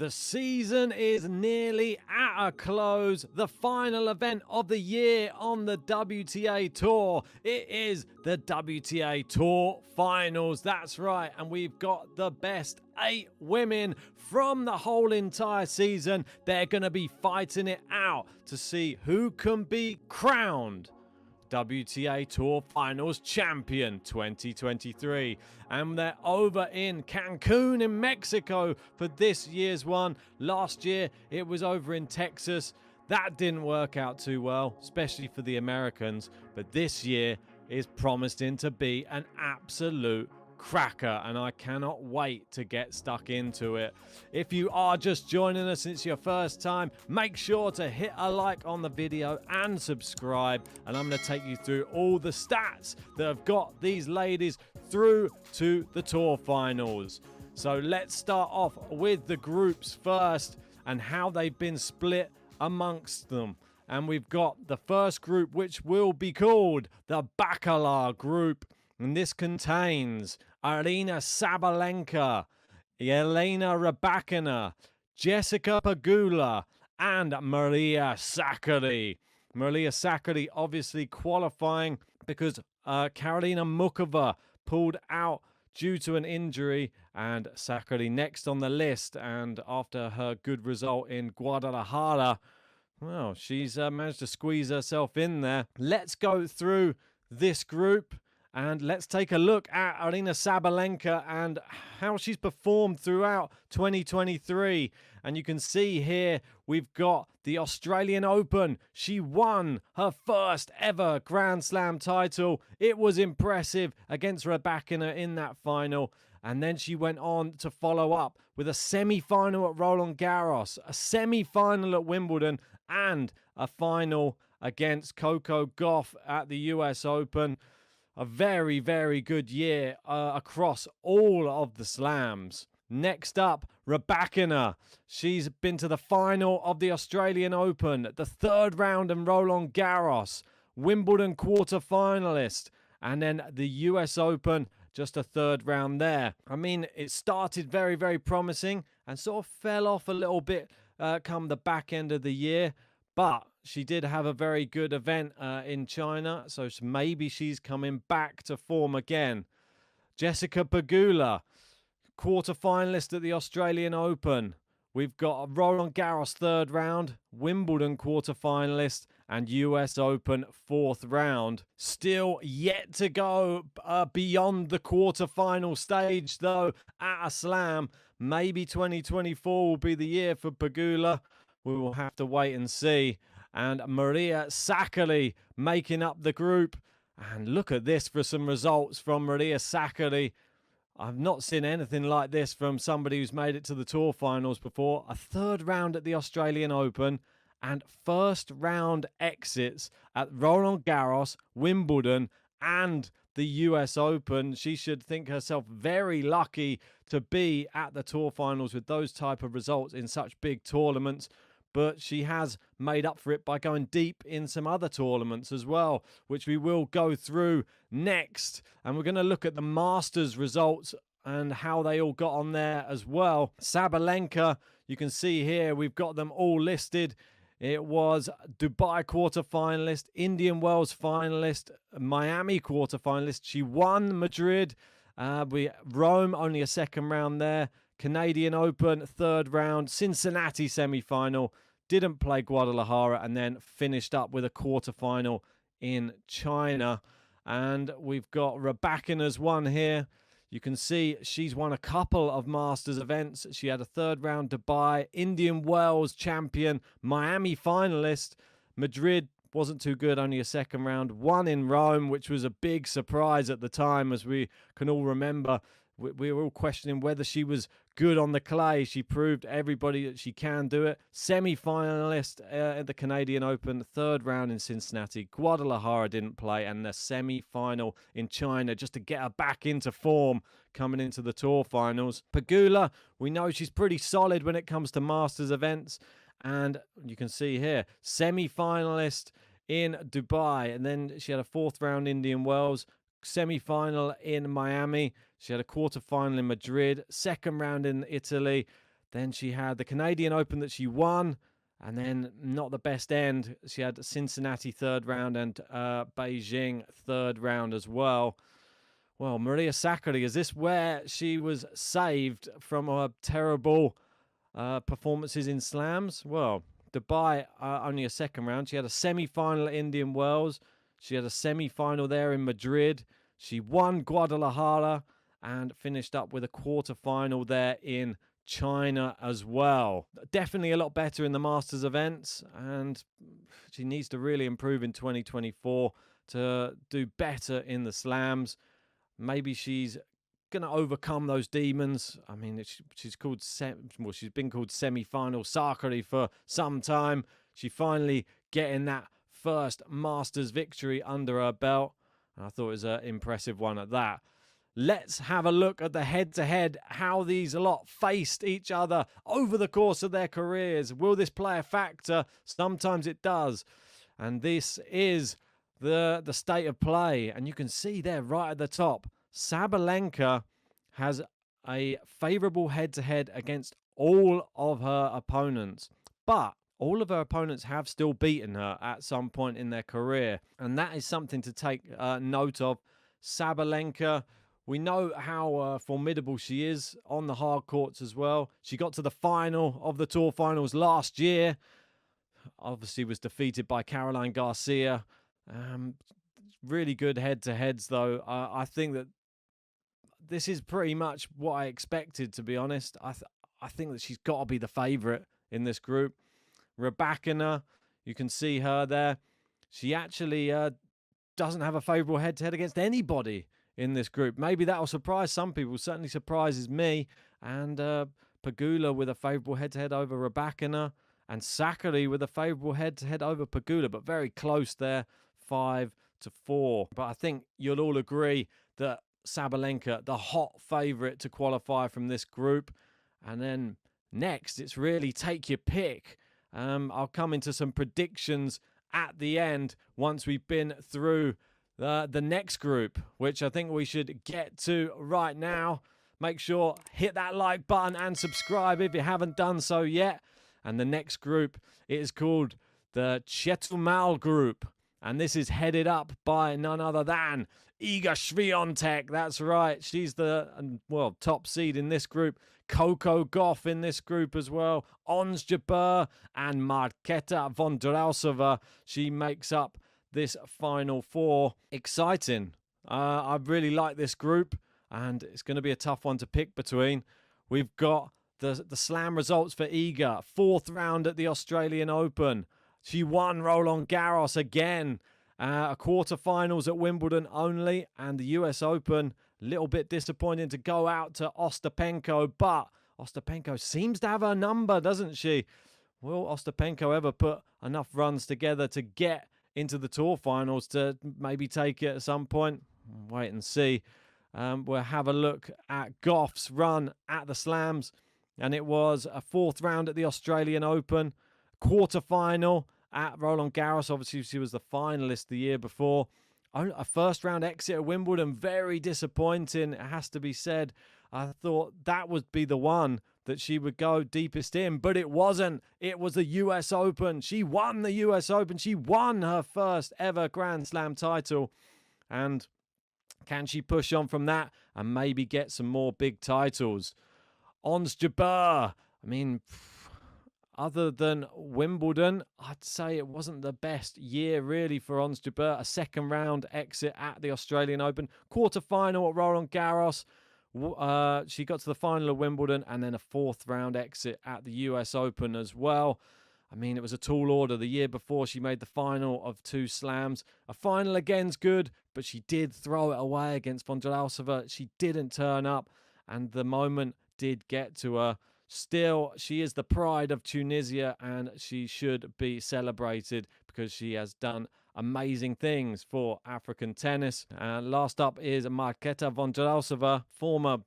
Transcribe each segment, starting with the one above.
The season is nearly at a close. The final event of the year on the WTA Tour. It is the WTA Tour Finals. That's right. And we've got the best 8 women from the whole entire season. They're going to be fighting it out to see who can be crowned WTA Tour Finals Champion 2023. And they're over in Cancun in Mexico for this year's one. Last year it was over in Texas. That didn't work out too well, especially for the Americans. But this year is promising to be an absolute cracker, and I cannot wait to get stuck into it. If you are just joining us and it's your first time, make sure to hit a like on the video and subscribe, and I'm going to take you through all the stats that have got these ladies through to the Tour Finals. So let's start off with the groups first and how they've been split amongst them. And we've got the first group, which will be called the Bacalar Group. And this contains Aryna Sabalenka, Elena Rybakina, Jessica Pegula, and Maria Sakkari. Maria Sakkari obviously qualifying because Karolina Muchova pulled out due to an injury, and Sakkari next on the list. And after her good result in Guadalajara, well, she's managed to squeeze herself in there. Let's go through this group. And let's take a look at Aryna Sabalenka and how she's performed throughout 2023. And you can see here we've got the Australian Open. She won her first ever Grand Slam title. It was impressive against Rybakina in that final. And then she went on to follow up with a semi-final at Roland Garros, a semi-final at Wimbledon, and a final against Coco Gauff at the US Open. A very, very good year across all of the slams. Next up, Rybakina. She's been to the final of the Australian Open, the third round in Roland Garros, Wimbledon quarter-finalist, and then the US Open, just a third round there. I mean, it started very, very promising and sort of fell off a little bit come the back end of the year. But she did have a very good event in China, so maybe she's coming back to form again. Jessica Pegula, quarter-finalist at the Australian Open. We've got a Roland Garros third round, Wimbledon quarter-finalist, and US Open fourth round. Still yet to go beyond the quarter-final stage, though, at a slam. Maybe 2024 will be the year for Pegula. We will have to wait and see. And Maria Sakkari making up the group. And look at this for some results from Maria Sakkari. I've not seen anything like this from somebody who's made it to the Tour Finals before. A third round at the Australian Open and first round exits at Roland Garros, Wimbledon, and the US Open. She should think herself very lucky to be at the Tour Finals with those type of results in such big tournaments. But she has made up for it by going deep in some other tournaments as well, which we will go through next. And we're going to look at the Masters results and how they all got on there as well. Sabalenka, you can see here, we've got them all listed. It was Dubai quarter-finalist, Indian Wells finalist, Miami quarter-finalist. She won Madrid. Rome, only a second round there. Canadian Open, third round. Cincinnati semi-final. Didn't play Guadalajara, and then finished up with a quarter-final in China. And we've got Rybakina's won here. You can see she's won a couple of Masters events. She had a third round Dubai, Indian Wells champion, Miami finalist. Madrid wasn't too good, only a second round. Won in Rome, which was a big surprise at the time, as we can all remember. We were all questioning whether she was good on the clay. She proved everybody that she can do it. Semi-finalist at the Canadian Open, third round in Cincinnati. Guadalajara didn't play, and the semi-final in China just to get her back into form coming into the Tour Finals. Pegula, we know she's pretty solid when it comes to Masters events. And you can see here, semi-finalist in Dubai. And then she had a fourth round Indian Wells, semi-final in Miami. She had a quarter-final in Madrid, second round in Italy, Then she had the Canadian Open that she won, and then not the best end. She had Cincinnati third round and Beijing third round as well. Well, Maria Sakkari, is this where she was saved from her terrible performances in slams? Well, Dubai, only a second round. She had a semi-final at Indian Wells. She had a semi-final there in Madrid. She won Guadalajara and finished up with a quarter-final there in China as well. Definitely a lot better in the Masters events, and she needs to really improve in 2024 to do better in the slams. Maybe she's going to overcome those demons. I mean, she's been called semi-final Sakkari for some time. She finally getting that first Masters victory under her belt, and I thought it was an impressive one at that. Let's have a look at the head-to-head, how these lot faced each other over the course of their careers. Will this play a factor? Sometimes it does. And this is the state of play. And you can see there right at the top, Sabalenka has a favourable head-to-head against all of her opponents. But all of her opponents have still beaten her at some point in their career. And that is something to take note of. Sabalenka, we know how formidable she is on the hard courts as well. She got to the final of the Tour Finals last year. Obviously was defeated by Caroline Garcia. Really good head-to-heads, though. I think that this is pretty much what I expected, to be honest. I think that she's got to be the favourite in this group. Rybakina, you can see her there. She actually doesn't have a favourable head-to-head against anybody in this group. Maybe that'll surprise some people. Certainly surprises me. And Pegula with a favourable head-to-head over Rybakina, and Sakkari with a favourable head-to-head over Pegula, but very close there, 5-4. But I think you'll all agree that Sabalenka, the hot favourite to qualify from this group. And then next, it's really take your pick. I'll come into some predictions at the end once we've been through the next group, which I think we should get to right now. Make sure, hit that like button and subscribe if you haven't done so yet. And the next group is called the Chetumal Group. And this is headed up by none other than Iga Swiatek. That's right. She's the, top seed in this group. Coco Gauff in this group as well. Ons Jabeur and Marketa Vondrousova. She makes up this final four. Exciting. I really like this group, and it's going to be a tough one to pick between. We've got the slam results for Iga. Fourth round at the Australian Open. She won Roland Garros again. A quarterfinals at Wimbledon only, and the US Open, a little bit disappointing to go out to Ostapenko, but Ostapenko seems to have her number, doesn't she? Will Ostapenko ever put enough runs together to get into the Tour Finals to maybe take it at some point? Wait and see. We'll have a look at Gauff's run at the Slams, and it was a fourth round at the Australian Open, quarterfinal at Roland Garros. Obviously, she was the finalist the year before. A first round exit at Wimbledon, very disappointing, it has to be said. I thought that would be the one that she would go deepest in, but it wasn't. It was the US Open. She won the US Open. She won her first ever Grand Slam title. And can she push on from that and maybe get some more big titles? Ons Jabeur, I mean, other than Wimbledon, I'd say it wasn't the best year really for Ons Jabeur. A second round exit at the Australian Open. Quarter-final at Roland Garros. She got to the final of Wimbledon, and then a fourth round exit at the US Open as well. I mean, it was a tall order. The year before, she made the final of 2 slams. A final again's good, but she did throw it away against Vondrousova. She didn't turn up, and the moment did get to her. Still, she is the pride of Tunisia, and she should be celebrated because she has done amazing things for African tennis. Last up is Marketa Vondrousova, former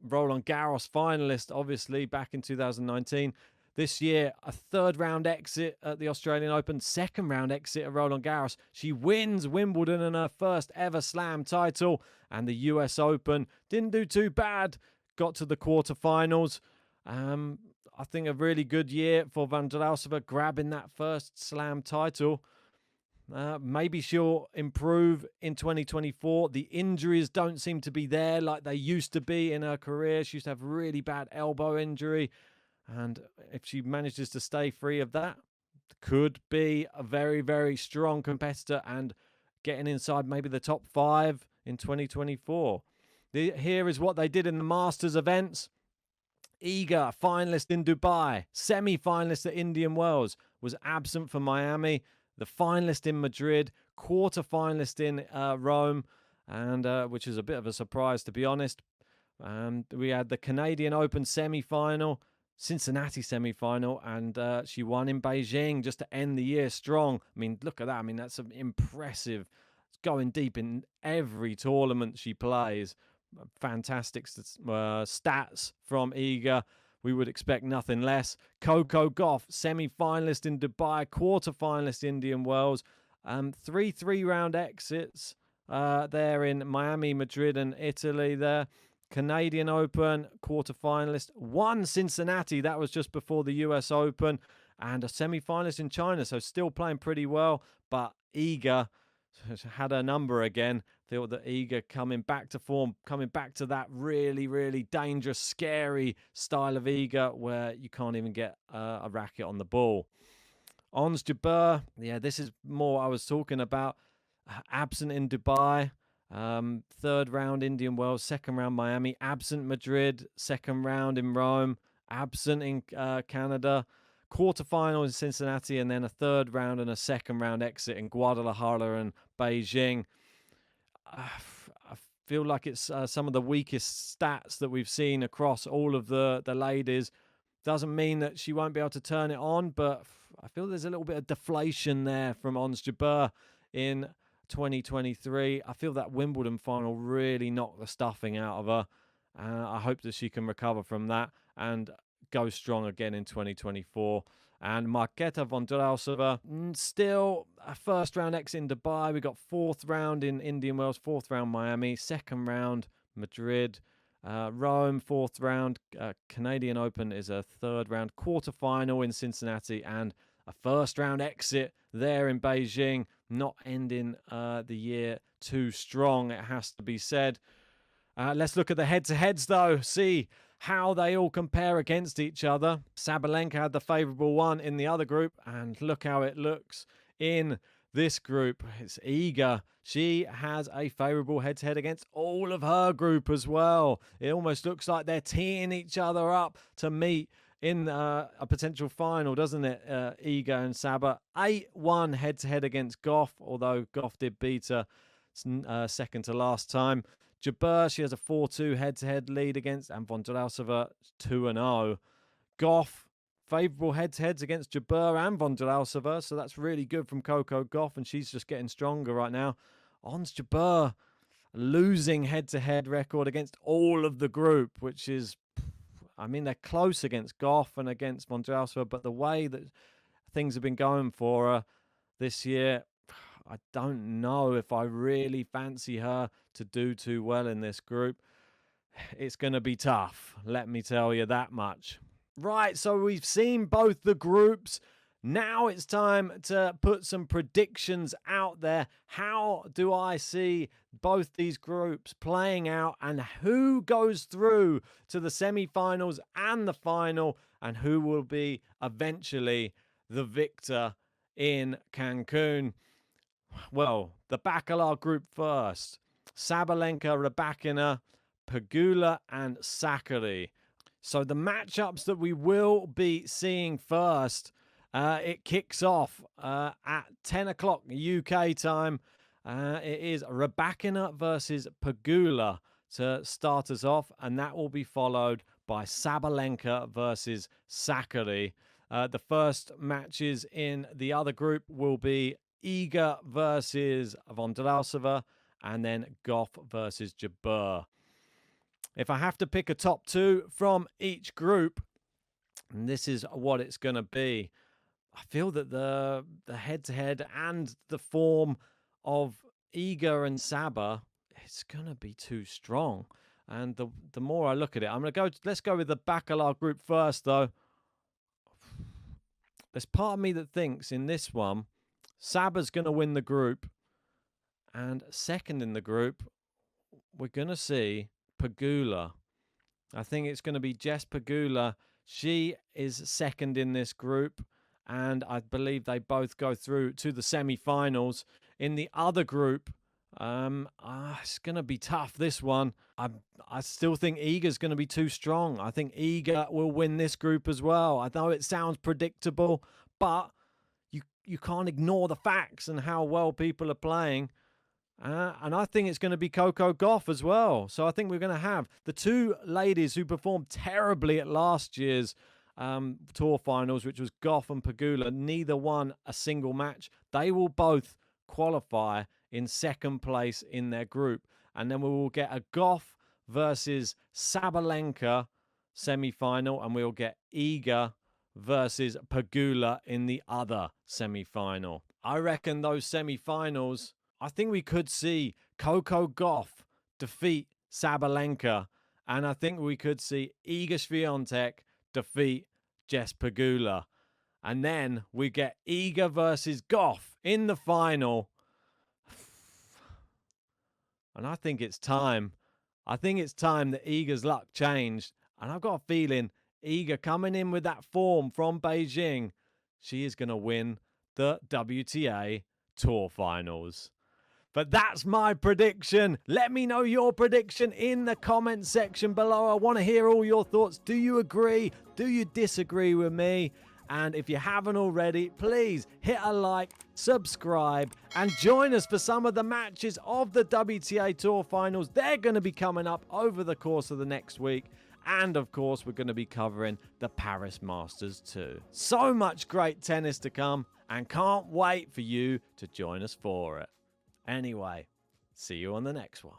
Roland Garros finalist, obviously, back in 2019. This year, a third round exit at the Australian Open, second round exit at Roland Garros. She wins Wimbledon and her first ever slam title, and the US Open didn't do too bad, got to the quarterfinals. I think a really good year for Vondrousova, grabbing that first slam title. Maybe she'll improve in 2024. The injuries don't seem to be there like they used to be in her career. She used to have really bad elbow injury. And if she manages to stay free of that, could be a very, very strong competitor and getting inside maybe the top 5 in 2024. Here is what they did in the Masters events. Iga, finalist in Dubai, semi-finalist at Indian Wells, was absent for Miami, the finalist in Madrid, quarter-finalist in Rome, and which is a bit of a surprise, to be honest. We had the Canadian Open semi-final, Cincinnati semi-final, and she won in Beijing just to end the year strong. I mean, look at that. I mean, that's impressive. It's going deep in every tournament she plays. Fantastic stats from Iga. We would expect nothing less. Coco Gauff, semi-finalist in Dubai, quarter-finalist Indian Wells. 3 3-round exits there in Miami, Madrid, and Italy there. Canadian Open, quarter-finalist. Won Cincinnati, that was just before the US Open. And a semi-finalist in China, so still playing pretty well. But Iga had her number again. Feel that Iga coming back to form, coming back to that really, really dangerous, scary style of Iga where you can't even get a racket on the ball. Ons Jabeur, yeah, this is more I was talking about. Absent in Dubai, 3rd round Indian Wells, 2nd round Miami, absent Madrid, 2nd round in Rome, absent in Canada, quarterfinal in Cincinnati, and then a 3rd round and a 2nd round exit in Guadalajara and Beijing. I feel like it's some of the weakest stats that we've seen across all of the ladies. Doesn't mean that she won't be able to turn it on, but I feel there's a little bit of deflation there from Ons Jabeur in 2023. I feel that Wimbledon final really knocked the stuffing out of her. I hope that she can recover from that and go strong again in 2024. And Marketa Vondrousova, still a 1st round exit in Dubai. We got 4th round in Indian Wells, 4th round Miami, 2nd round Madrid, Rome, 4th round. Canadian Open is a 3rd round quarterfinal in Cincinnati, and a 1st round exit there in Beijing. Not ending the year too strong, it has to be said. Let's look at the head-to-heads, though. See how they all compare against each other. Sabalenka had the favourable one in the other group, and look how it looks in this group. It's Iga. She has a favourable head-to-head against all of her group as well. It almost looks like they're teeing each other up to meet in a potential final, doesn't it? Iga and Saba. 8-1 head-to-head against Gauff, although Gauff did beat her second to last time. Jabeur, she has a 4-2 head-to-head lead against, and Vondrousova 2-0. Gauff, favourable head-to-heads against Jabeur and Vondrousova, so that's really good from Coco Gauff, and she's just getting stronger right now. Ons Jabeur, losing head-to-head record against all of the group, which is, I mean, they're close against Gauff and against Vondrousova, but the way that things have been going for her this year, I don't know if I really fancy her to do too well in this group. It's going to be tough, let me tell you that much. Right, so we've seen both the groups. Now it's time to put some predictions out there. How do I see both these groups playing out, and who goes through to the semi-finals and the final, and who will be eventually the victor in Cancun? Well, the Bacalar Group first. Sabalenka, Rybakina, Pegula, and Sakkari. So the matchups that we will be seeing first, it kicks off at 10 o'clock UK time. It is Rybakina versus Pegula to start us off, and that will be followed by Sabalenka versus Sakkari. The first matches in the other group will be Iga versus Vondrousova, and then Gauff versus Jabeur. If I have to pick a top 2 from each group, and this is what it's going to be, I feel that the head-to-head and the form of Iga and Saba, it's going to be too strong. And the more I look at it, let's go with the Bacalar Group first, though. there's part of me that thinks in this one, Saba's going to win the group. And second in the group, we're going to see Pegula. I think it's going to be Jess Pegula. She is second in this group. And I believe they both go through to the semi-finals. In the other group, it's going to be tough, this one. I still think Iga's going to be too strong. I think Iga will win this group as well. I know it sounds predictable, but you can't ignore the facts and how well people are playing. And I think it's going to be Coco Gauff as well. So I think we're going to have the two ladies who performed terribly at last year's Tour Finals, which was Gauff and Pegula. Neither won a single match. They will both qualify in second place in their group. And then we will get a Gauff versus Sabalenka semi-final. And we'll get Iga versus Pegula in the other semi-final. I reckon those semi-finals, I think we could see Coco Gauff defeat Sabalenka. And I think we could see Iga Swiatek defeat Jess Pegula. And then we get Iga versus Gauff in the final. And I think it's time. I think it's time that Iga's luck changed. And I've got a feeling Iga coming in with that form from Beijing, she is going to win the WTA Tour Finals. But that's my prediction. Let me know your prediction in the comment section below. I want to hear all your thoughts. Do you agree? Do you disagree with me? And if you haven't already, please hit a like, subscribe, and join us for some of the matches of the WTA Tour Finals. They're going to be coming up over the course of the next week. And, of course, we're going to be covering the Paris Masters too. So much great tennis to come, and can't wait for you to join us for it. Anyway, see you on the next one.